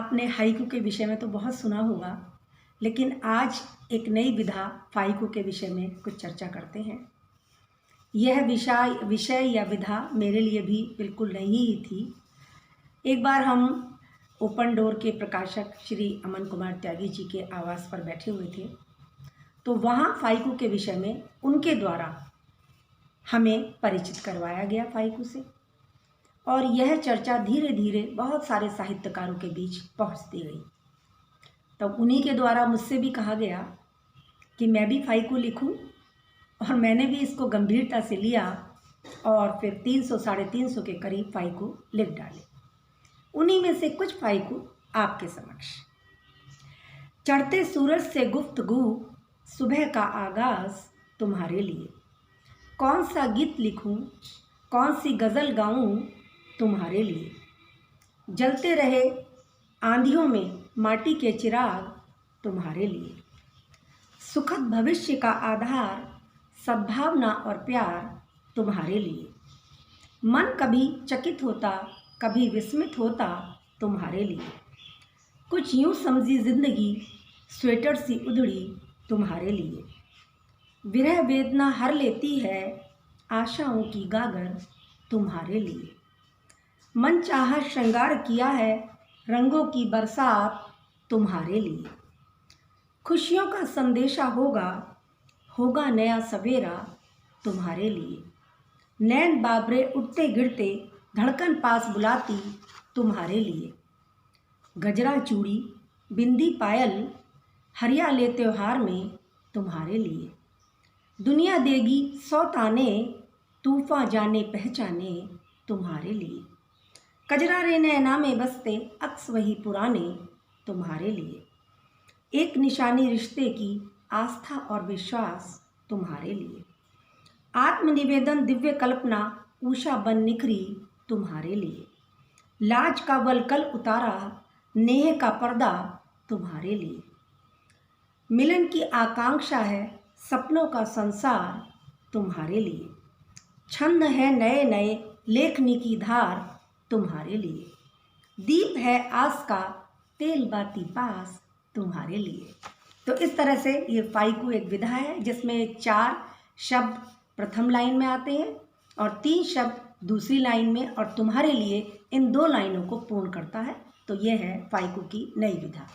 आपने हाइकू के विषय में तो बहुत सुना होगा, लेकिन आज एक नई विधा फाइकू के विषय में कुछ चर्चा करते हैं। यह विषय या विधा मेरे लिए भी बिल्कुल नई ही थी। एक बार हम ओपन डोर के प्रकाशक श्री अमन कुमार त्यागी जी के आवास पर बैठे हुए थे, तो वहाँ फाइकू के विषय में उनके द्वारा हमें परिचित करवाया गया फाइकू से, और यह चर्चा धीरे धीरे बहुत सारे साहित्यकारों के बीच पहुंचती गई। तब उन्हीं के द्वारा मुझसे भी कहा गया कि मैं भी फाइकू लिखूं, और मैंने भी इसको गंभीरता से लिया और फिर 300-350 के करीब फाइकू लिख डाले। उन्हीं में से कुछ फाइकू आपके समक्ष। चढ़ते सूरज से गुफ्तगू, सुबह का आगाज़ तुम्हारे लिए। कौन सा गीत लिखूं, कौन सी गज़ल गाऊं तुम्हारे लिए। जलते रहे आंधियों में माटी के चिराग तुम्हारे लिए। सुखद भविष्य का आधार, सद्भावना और प्यार तुम्हारे लिए। मन कभी चकित होता, कभी विस्मित होता तुम्हारे लिए। कुछ यूं समझी जिंदगी, स्वेटर सी उधड़ी तुम्हारे लिए। विरह वेदना हर लेती है, आशाओं की गागर तुम्हारे लिए। मन चाहा श्रृंगार किया है, रंगों की बरसात तुम्हारे लिए। खुशियों का संदेशा होगा, होगा नया सवेरा तुम्हारे लिए। नैन बाबरे उठते गिरते, धड़कन पास बुलाती तुम्हारे लिए। गजरा चूड़ी बिंदी पायल, हरियाले त्योहार में तुम्हारे लिए। दुनिया देगी 100 ताने, तूफान जाने पहचाने तुम्हारे लिए। कजरारे नैना में बसते अक्स वही पुराने तुम्हारे लिए। एक निशानी रिश्ते की, आस्था और विश्वास तुम्हारे लिए। आत्मनिवेदन दिव्य कल्पना, उषा बन निखरी तुम्हारे लिए। लाज का वलकल उतारा, नेह का पर्दा तुम्हारे लिए। मिलन की आकांक्षा है, सपनों का संसार तुम्हारे लिए। छंद है नए नए, लेखनी की धार तुम्हारे लिए। दीप है आस का, तेल बाती पास तुम्हारे लिए। तो इस तरह से ये फाइकू एक विधा है जिसमें 4 शब्द प्रथम लाइन में आते हैं और 3 शब्द दूसरी लाइन में, और तुम्हारे लिए इन 2 लाइनों को पूर्ण करता है। तो ये है फाइकू की नई विधा।